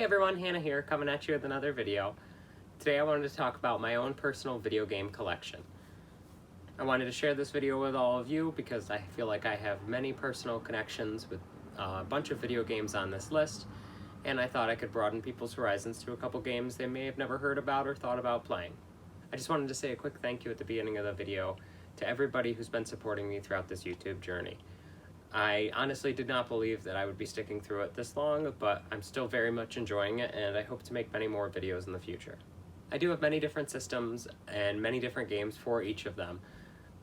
Hey everyone, Hannah here, coming at you with another video. Today I wanted to talk about my own personal video game collection. I wanted to share this video with all of you because I feel like I have many personal connections with a bunch of video games on this list, and I thought I could broaden people's horizons to a couple games they may have never heard about or thought about playing. I just wanted to say a quick thank you at the beginning of the video to everybody who's been supporting me throughout this YouTube journey. I honestly did not believe that I would be sticking through it this long, but I'm still very much enjoying it, and I hope to make many more videos in the future. I do have many different systems and many different games for each of them,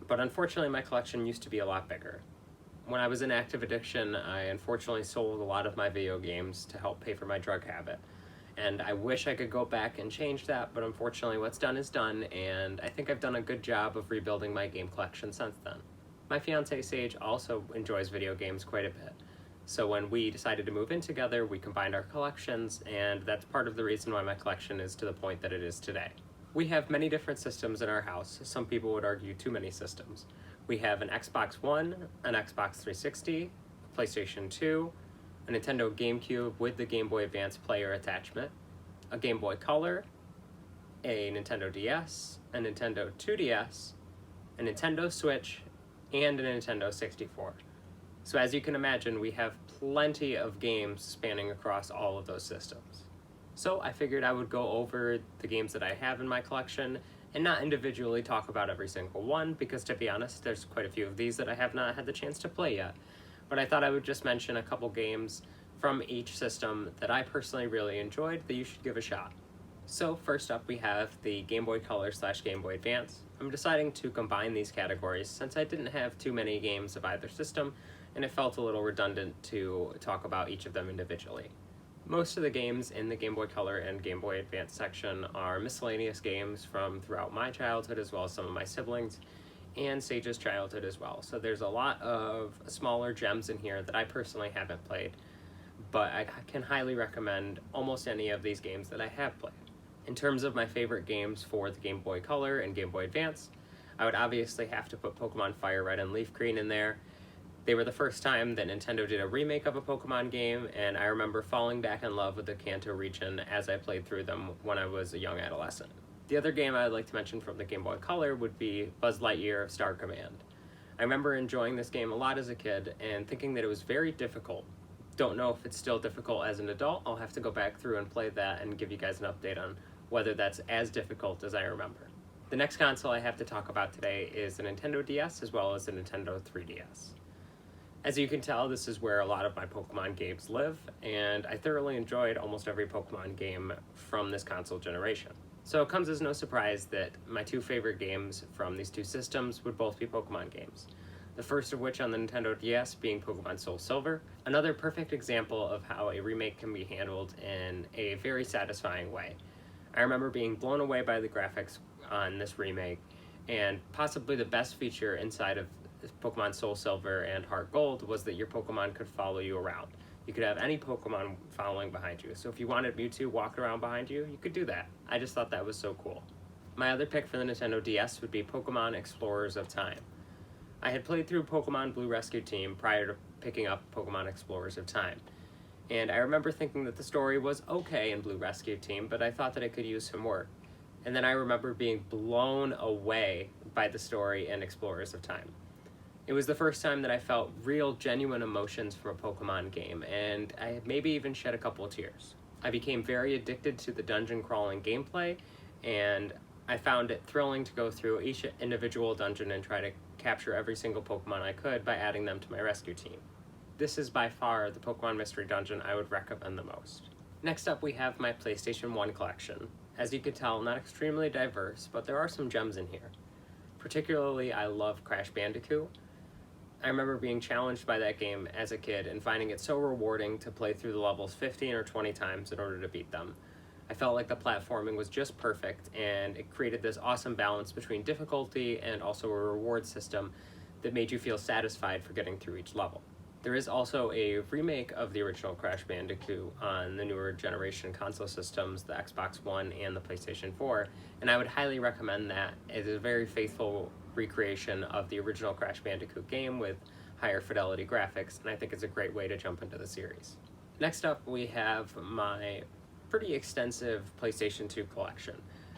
but unfortunately my collection used to be a lot bigger. When I was in active addiction, I unfortunately sold a lot of my video games to help pay for my drug habit. And I wish I could go back and change that, but unfortunately what's done is done, and I think I've done a good job of rebuilding my game collection since then. My fiancée Saige also enjoys video games quite a bit. So when we decided to move in together, we combined our collections, and that's part of the reason why my collection is to the point that it is today. We have many different systems in our house. Some people would argue too many systems. We have an Xbox One, an Xbox 360, PlayStation 2, a Nintendo GameCube with the Game Boy Advance player attachment, a Game Boy Color, a Nintendo DS, a Nintendo 2DS, a Nintendo Switch, and a Nintendo 64. So as you can imagine, we have plenty of games spanning across all of those systems. So I figured I would go over the games that I have in my collection and not individually talk about every single one, because to be honest, there's quite a few of these that I have not had the chance to play yet. But I thought I would just mention a couple games from each system that I personally really enjoyed that you should give a shot. So first up we have the Game Boy Color / Game Boy Advance. I'm deciding to combine these categories since I didn't have too many games of either system, and it felt a little redundant to talk about each of them individually. Most of the games in the Game Boy Color and Game Boy Advance section are miscellaneous games from throughout my childhood, as well as some of my siblings, and Saige's childhood as well. So there's a lot of smaller gems in here that I personally haven't played, but I can highly recommend almost any of these games that I have played. In terms of my favorite games for the Game Boy Color and Game Boy Advance, I would obviously have to put Pokemon Fire Red and Leaf Green in there. They were the first time that Nintendo did a remake of a Pokemon game, and I remember falling back in love with the Kanto region as I played through them when I was a young adolescent. The other game I would like to mention from the Game Boy Color would be Buzz Lightyear Star Command. I remember enjoying this game a lot as a kid and thinking that it was very difficult. Don't know if it's still difficult as an adult. I'll have to go back through and play that and give you guys an update on whether that's as difficult as I remember. The next console I have to talk about today is the Nintendo DS as well as the Nintendo 3DS. As you can tell, this is where a lot of my Pokemon games live, and I thoroughly enjoyed almost every Pokemon game from this console generation. So it comes as no surprise that my two favorite games from these two systems would both be Pokemon games. The first of which on the Nintendo DS being Pokemon Soul Silver, another perfect example of how a remake can be handled in a very satisfying way. I remember being blown away by the graphics on this remake, and possibly the best feature inside of Pokemon Soul Silver and Heart Gold was that your Pokemon could follow you around. You could have any Pokemon following behind you, so if you wanted Mewtwo walk around behind you, you could do that. I just thought that was so cool. My other pick for the Nintendo DS would be Pokemon Explorers of Time. I had played through Pokemon Blue Rescue Team prior to picking up Pokemon Explorers of Time, and I remember thinking that the story was okay in Blue Rescue Team, but I thought that it could use some work. And then I remember being blown away by the story in Explorers of Time. It was the first time that I felt real, genuine emotions from a Pokemon game, and I maybe even shed a couple of tears. I became very addicted to the dungeon crawling gameplay, and I found it thrilling to go through each individual dungeon and try to capture every single Pokemon I could by adding them to my rescue team. This is by far the Pokemon Mystery Dungeon I would recommend the most. Next up we have my PlayStation 1 collection. As you can tell, not extremely diverse, but there are some gems in here. Particularly, I love Crash Bandicoot. I remember being challenged by that game as a kid and finding it so rewarding to play through the levels 15 or 20 times in order to beat them. I felt like the platforming was just perfect, and it created this awesome balance between difficulty and also a reward system that made you feel satisfied for getting through each level. There is also a remake of the original Crash Bandicoot on the newer generation console systems, the Xbox One and the PlayStation 4, and I would highly recommend that. It is a very faithful recreation of the original Crash Bandicoot game with higher fidelity graphics, and I think it's a great way to jump into the series. Next up, we have my pretty extensive PlayStation 2 collection.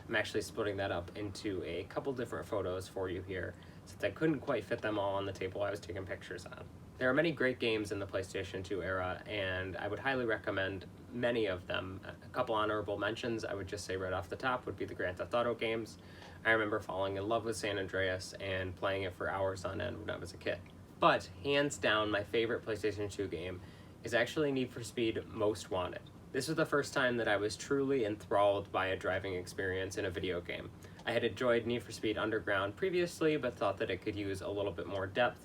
I'm actually splitting that up into a couple different photos for you here, since I couldn't quite fit them all on the table I was taking pictures on. There are many great games in the PlayStation 2 era, and I would highly recommend many of them. A couple honorable mentions I would just say right off the top would be the Grand Theft Auto games. I remember falling in love with San Andreas and playing it for hours on end when I was a kid. But hands down, my favorite PlayStation 2 game is actually Need for Speed Most Wanted. This was the first time that I was truly enthralled by a driving experience in a video game. I had enjoyed Need for Speed Underground previously, but thought that it could use a little bit more depth,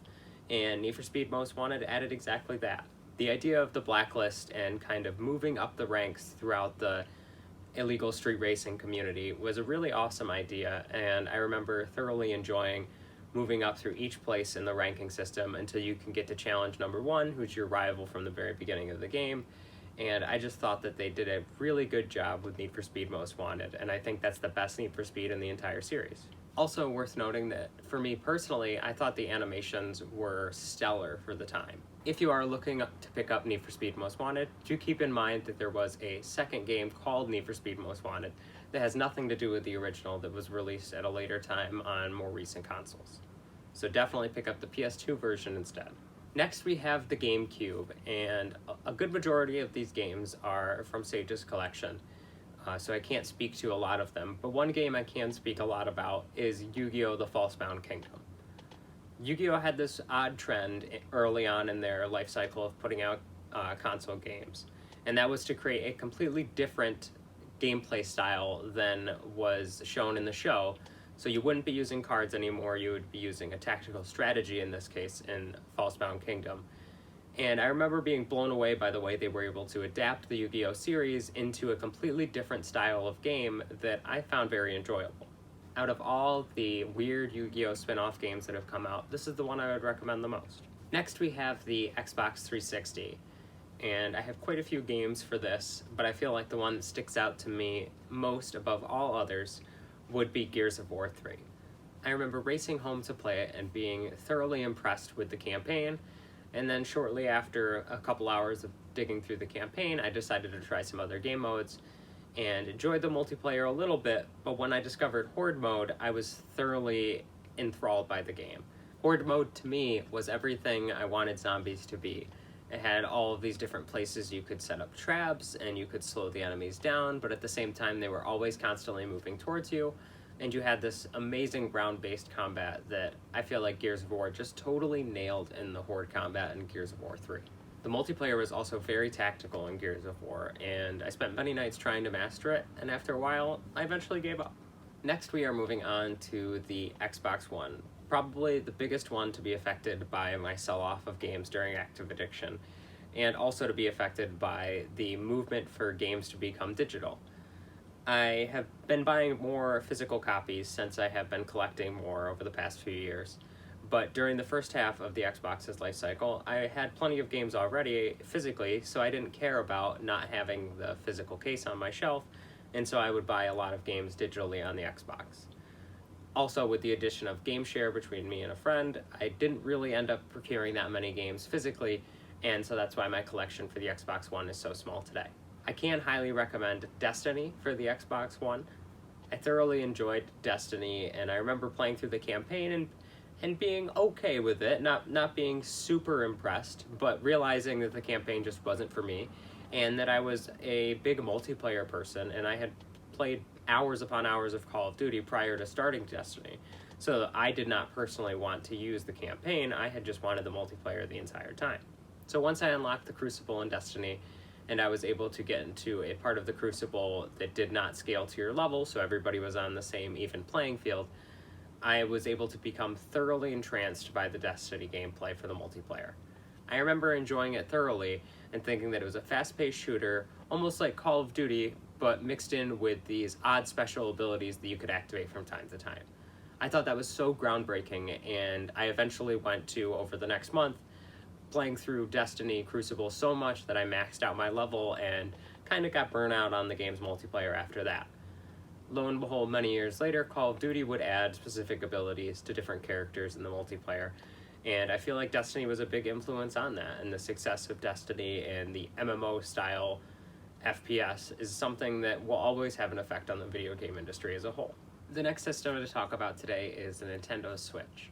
and Need for Speed Most Wanted added exactly that. The idea of the blacklist and kind of moving up the ranks throughout the illegal street racing community was a really awesome idea, and I remember thoroughly enjoying moving up through each place in the ranking system until you can get to challenge number 1, who's your rival from the very beginning of the game. And I just thought that they did a really good job with Need for Speed Most Wanted, and I think that's the best Need for Speed in the entire series. Also worth noting that, for me personally, I thought the animations were stellar for the time. If you are looking to pick up Need for Speed Most Wanted, do keep in mind that there was a second game called Need for Speed Most Wanted that has nothing to do with the original that was released at a later time on more recent consoles. So definitely pick up the PS2 version instead. Next we have the GameCube, and a good majority of these games are from Saige's collection. So I can't speak to a lot of them, but one game I can speak a lot about is Yu-Gi-Oh! The False-Bound Kingdom. Yu-Gi-Oh! Had this odd trend early on in their life cycle of putting out console games, and that was to create a completely different gameplay style than was shown in the show. So you wouldn't be using cards anymore, you would be using a tactical strategy in this case in False-Bound Kingdom. And I remember being blown away by the way they were able to adapt the Yu-Gi-Oh! Series into a completely different style of game that I found very enjoyable. Out of all the weird Yu-Gi-Oh! Spin-off games that have come out, this is the one I would recommend the most. Next we have the Xbox 360, and I have quite a few games for this, but I feel like the one that sticks out to me most above all others would be Gears of War 3. I remember racing home to play it and being thoroughly impressed with the campaign, and then shortly after a couple hours of digging through the campaign, I decided to try some other game modes and enjoyed the multiplayer a little bit, but when I discovered Horde mode, I was thoroughly enthralled by the game. Horde mode to me was everything I wanted zombies to be. It had all of these different places you could set up traps and you could slow the enemies down, but at the same time they were always constantly moving towards you, and you had this amazing ground-based combat that I feel like Gears of War just totally nailed in the Horde combat in Gears of War 3. The multiplayer was also very tactical in Gears of War, and I spent many nights trying to master it, and after a while, I eventually gave up. Next we are moving on to the Xbox One, probably the biggest one to be affected by my sell-off of games during Active Addiction, and also to be affected by the movement for games to become digital. I have been buying more physical copies since I have been collecting more over the past few years, but during the first half of the Xbox's life cycle, I had plenty of games already physically, so I didn't care about not having the physical case on my shelf, and so I would buy a lot of games digitally on the Xbox. Also, with the addition of Game Share between me and a friend, I didn't really end up procuring that many games physically, and so that's why my collection for the Xbox One is so small today. I can highly recommend Destiny for the Xbox One. I thoroughly enjoyed Destiny, and I remember playing through the campaign and being okay with it, not being super impressed, but realizing that the campaign just wasn't for me, and that I was a big multiplayer person, and I had played hours upon hours of Call of Duty prior to starting Destiny. So I did not personally want to use the campaign, I had just wanted the multiplayer the entire time. So once I unlocked the Crucible in Destiny, and I was able to get into a part of the Crucible that did not scale to your level, so everybody was on the same even playing field, I was able to become thoroughly entranced by the Destiny gameplay for the multiplayer. I remember enjoying it thoroughly and thinking that it was a fast-paced shooter, almost like Call of Duty, but mixed in with these odd special abilities that you could activate from time to time. I thought that was so groundbreaking, and I eventually went to, over the next month, playing through Destiny Crucible so much that I maxed out my level and kind of got burnt out on the game's multiplayer after that. Lo and behold, many years later, Call of Duty would add specific abilities to different characters in the multiplayer, and I feel like Destiny was a big influence on that, and the success of Destiny and the MMO style FPS is something that will always have an effect on the video game industry as a whole. The next system to talk about today is the Nintendo Switch.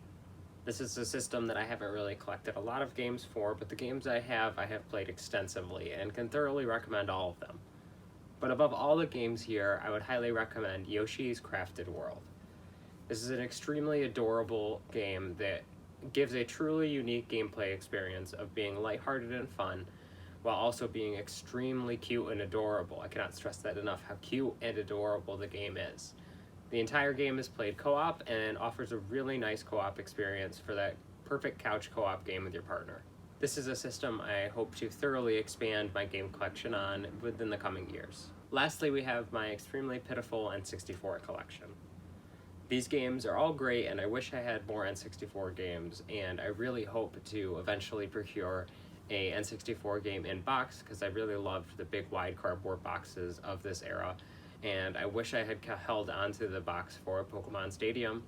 This is a system that I haven't really collected a lot of games for, but the games I have played extensively and can thoroughly recommend all of them. But above all the games here, I would highly recommend Yoshi's Crafted World. This is an extremely adorable game that gives a truly unique gameplay experience of being lighthearted and fun, while also being extremely cute and adorable. I cannot stress that enough, how cute and adorable the game is. The entire game is played co-op and offers a really nice co-op experience for that perfect couch co-op game with your partner. This is a system I hope to thoroughly expand my game collection on within the coming years. Lastly, we have my extremely pitiful N64 collection. These games are all great, and I wish I had more N64 games, and I really hope to eventually procure a N64 game in box, because I really loved the big wide cardboard boxes of this era, and I wish I had held onto the box for Pokemon Stadium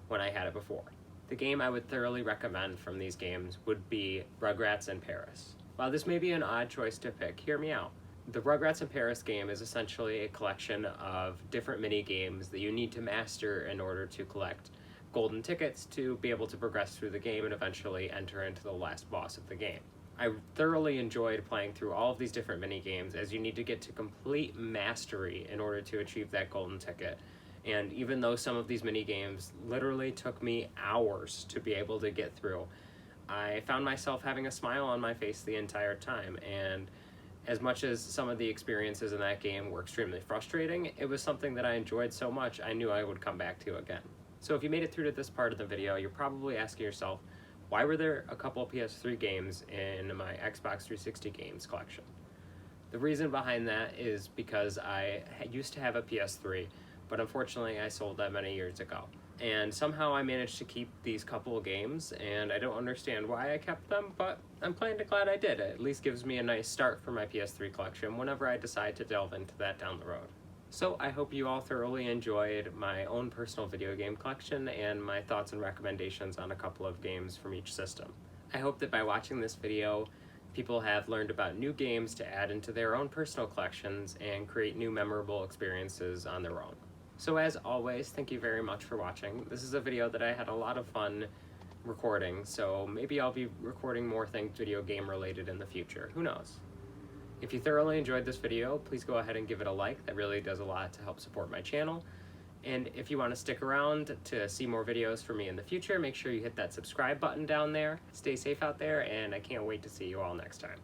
when I had it before. The game I would thoroughly recommend from these games would be Rugrats in Paris. While this may be an odd choice to pick, hear me out. The Rugrats in Paris game is essentially a collection of different mini games that you need to master in order to collect golden tickets to be able to progress through the game and eventually enter into the last boss of the game. I thoroughly enjoyed playing through all of these different mini games, as you need to get to complete mastery in order to achieve that golden ticket. And even though some of these mini games literally took me hours to be able to get through, I found myself having a smile on my face the entire time. And as much as some of the experiences in that game were extremely frustrating, it was something that I enjoyed so much I knew I would come back to again. So if you made it through to this part of the video, you're probably asking yourself, why were there a couple of PS3 games in my Xbox 360 games collection? The reason behind that is because I used to have a PS3, but unfortunately I sold that many years ago. And somehow I managed to keep these couple of games, and I don't understand why I kept them, but I'm kind of glad I did. It at least gives me a nice start for my PS3 collection whenever I decide to delve into that down the road. So I hope you all thoroughly enjoyed my own personal video game collection and my thoughts and recommendations on a couple of games from each system. I hope that by watching this video, people have learned about new games to add into their own personal collections and create new memorable experiences on their own. So as always, thank you very much for watching. This is a video that I had a lot of fun recording, so maybe I'll be recording more things video game related in the future. Who knows? If you thoroughly enjoyed this video, please go ahead and give it a like. That really does a lot to help support my channel. And if you want to stick around to see more videos from me in the future, make sure you hit that subscribe button down there. Stay safe out there, and I can't wait to see you all next time.